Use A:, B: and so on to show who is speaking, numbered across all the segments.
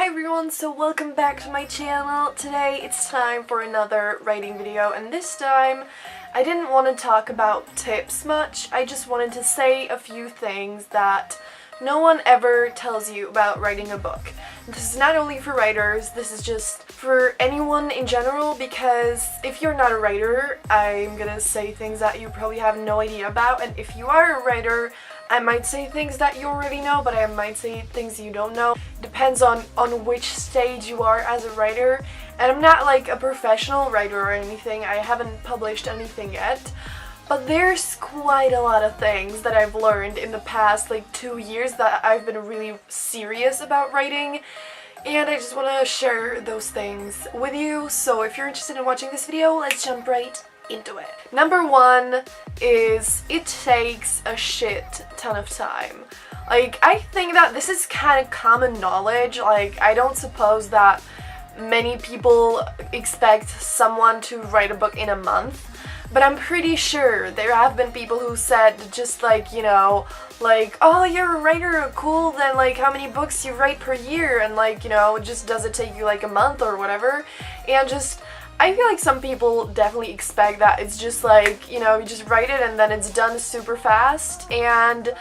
A: everyone, so welcome back to my channel. Today it's time for another writing video, and this time I didn't want to talk about tips much. I just wanted to say a few things that no one ever tells you about writing a book. This is not only for writers, this is just for anyone in general, because if you're not a writer, I'm gonna say things that you probably have no idea about, and if you are a writer, I might say things that you already know, but I might say things you don't know. Depends on which stage you are as a writer. And I'm not like a professional writer or anything. I haven't published anything yet. But there's quite a lot of things that I've learned in the past like 2 years that I've been really serious about writing. And I just want to share those things with you. So if you're interested in watching this video, let's jump right into it. Number one is it takes a shit ton of time. Like, I think that this is kind of common knowledge. Like, I don't suppose that many people expect someone to write a book in a month, but I'm pretty sure there have been people who said just like, you know, like, oh, you're a writer, cool, then like how many books you write per year, and like, you know, just does it take you like a month or whatever. And just I feel like some people definitely expect that it's just like, you know, you just write it and then it's done super fast. And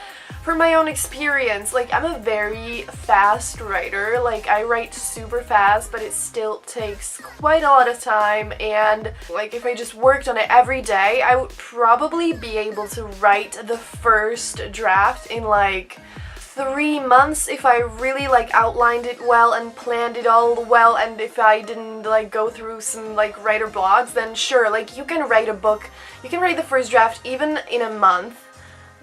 A: from my own experience, like, I'm a very fast writer. Like, I write super fast, but it still takes quite a lot of time. And like, if I just worked on it every day, I would probably be able to write the first draft in like 3 months if I really like outlined it well and planned it all well, and if I didn't like go through some like writer blogs, then sure, like, you can write a book, you can write the first draft even in a month.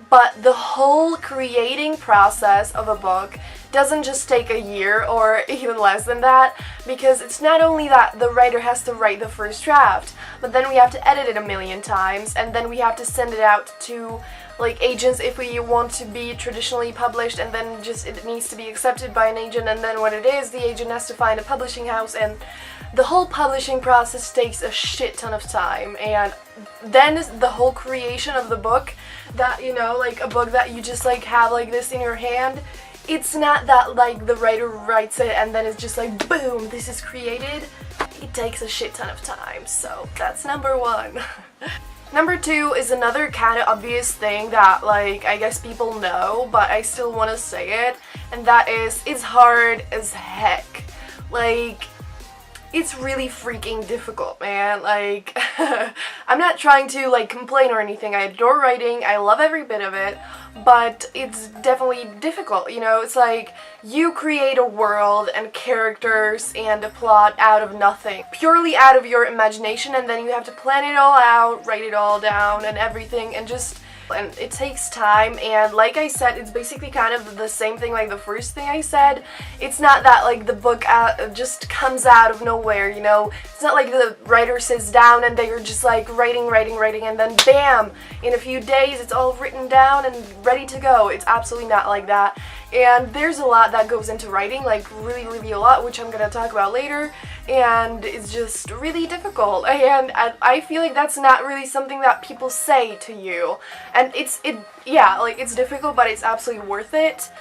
A: But the whole creating process of a book doesn't just take a year or even less than that, because it's not only that the writer has to write the first draft, but then we have to edit it a million times, and then we have to send it out to like agents if we want to be traditionally published, and then just it needs to be accepted by an agent, and then when it is, the agent has to find a publishing house, and the whole publishing process takes a shit ton of time. And then the whole creation of the book, that, you know, like a book that you just like have like this in your hand, it's not that like the writer writes it and then it's just like boom, this is created. It takes a shit ton of time. So that's number one. Number two is another kind of obvious thing that, like, I guess people know, but I still want to say it, and that is, it's hard as heck. Like, it's really freaking difficult, man. Like, I'm not trying to like complain or anything. I adore writing, I love every bit of it, but it's definitely difficult, you know? It's like you create a world and characters and a plot out of nothing, purely out of your imagination, and then you have to plan it all out, write it all down and everything, and it takes time. And like I said, it's basically kind of the same thing like the first thing I said. It's not that like the book just comes out of nowhere, you know? It's not like the writer sits down and they're just like writing, and then bam, in a few days it's all written down and ready to go. It's absolutely not like that. And there's a lot that goes into writing, like really a lot, which I'm gonna talk about later, and it's just really difficult. And I feel like that's not really something that people say to you. And yeah, like, it's difficult, but it's absolutely worth it.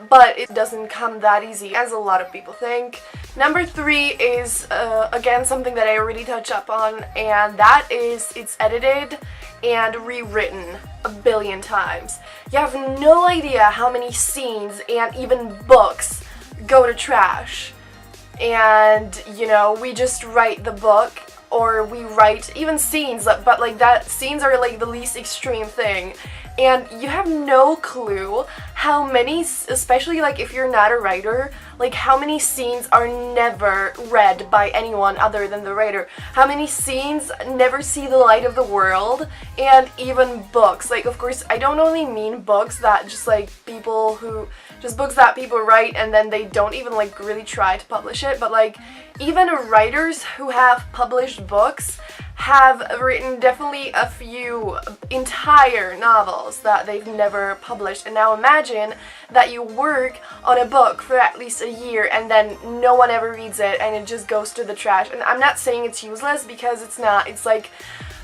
A: But it doesn't come that easy as a lot of people think. Number three is, again, something that I already touched up on, and that is it's edited and rewritten a billion times. You have no idea how many scenes and even books go to trash. And, you know, we just write the book, or we write even scenes, but like that scenes are like the least extreme thing, and you have no clue how many, especially like if you're not a writer, like how many scenes are never read by anyone other than the writer, how many scenes never see the light of the world. And even books, like, of course I don't only mean books that just like books that people write and then they don't even like really try to publish it, but like even writers who have published books have written definitely a few entire novels that they've never published. And now imagine that you work on a book for at least a year and then no one ever reads it and it just goes to the trash. And I'm not saying it's useless, because it's not. It's like,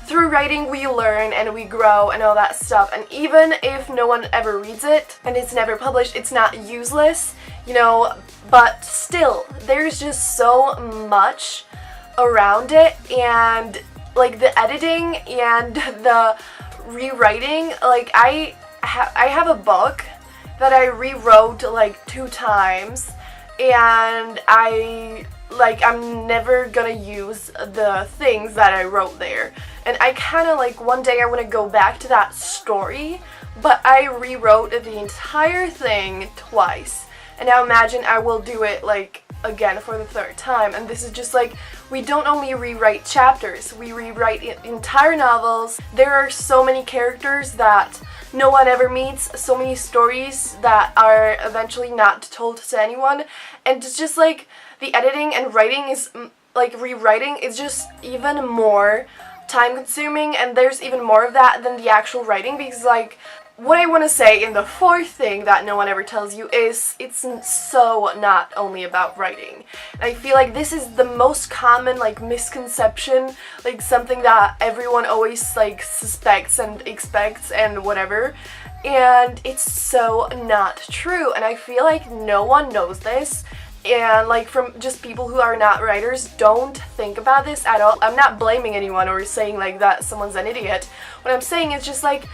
A: through writing we learn and we grow and all that stuff, and even if no one ever reads it and it's never published, it's not useless. you know, but still, there's just so much around it, and like the editing and the rewriting. Like I have a book that I rewrote like 2 times, and I'm never gonna use the things that I wrote there. And I kind of like, one day I want to go back to that story, but I rewrote the entire thing twice. And now imagine I will do it like again for the 3rd time. And this is just like, we don't only rewrite chapters, we rewrite entire novels. There are so many characters that no one ever meets, so many stories that are eventually not told to anyone, and it's just like the editing and writing is like rewriting is just even more time consuming, and there's even more of that than the actual writing, because like what I want to say in the 4th thing that no one ever tells you is it's so not only about writing. And I feel like this is the most common like misconception, like something that everyone always like suspects and expects and whatever, and it's so not true. And I feel like no one knows this, and like from just people who are not writers don't think about this at all. I'm not blaming anyone or saying like that someone's an idiot. What I'm saying is just like,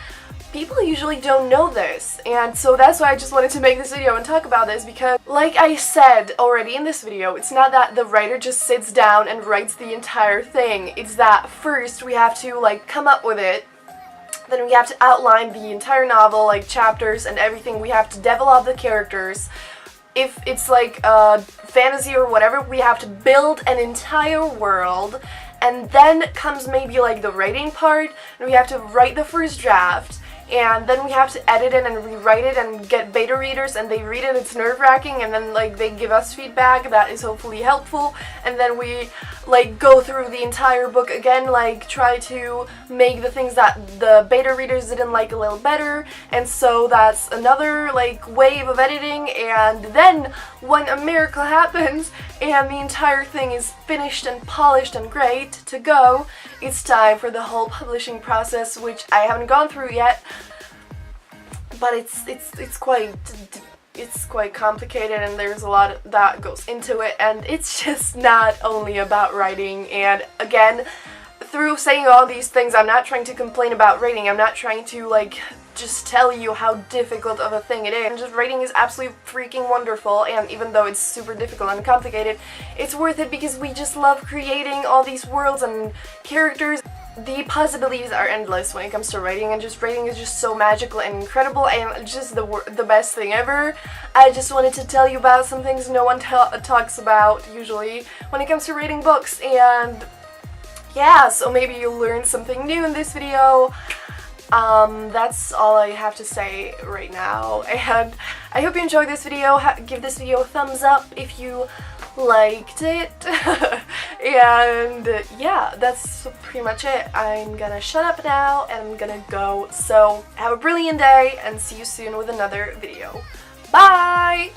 A: people usually don't know this, and so that's why I just wanted to make this video and talk about this, because like I said already in this video, it's not that the writer just sits down and writes the entire thing. It's that first we have to like come up with it, then we have to outline the entire novel, like chapters and everything. We have to develop the characters. If it's like fantasy or whatever, we have to build an entire world, and then comes maybe like the writing part, and we have to write the first draft, and then we have to edit it and rewrite it and get beta readers, and they read it. It's nerve-wracking, and then like they give us feedback that is hopefully helpful, and then we like go through the entire book again, like try to make the things that the beta readers didn't like a little better, and so that's another like wave of editing. And then when a miracle happens and the entire thing is finished and polished and great to go, it's time for the whole publishing process, which I haven't gone through yet, but it's quite complicated, and there's a lot that goes into it, and it's just not only about writing. And again, through saying all these things, I'm not trying to complain about writing. I'm not trying to like just tell you how difficult of a thing it is. And just writing is absolutely freaking wonderful, and even though it's super difficult and complicated, it's worth it because we just love creating all these worlds and characters. The possibilities are endless when it comes to writing, and just writing is just so magical and incredible, and just the best thing ever. I just wanted to tell you about some things no one talks about usually when it comes to reading books, and yeah, so maybe you learned something new in this video. That's all I have to say right now, and I hope you enjoyed this video. Give this video a thumbs up if you liked it. And yeah, that's pretty much it. I'm gonna shut up now and I'm gonna go. So have a brilliant day and see you soon with another video. Bye!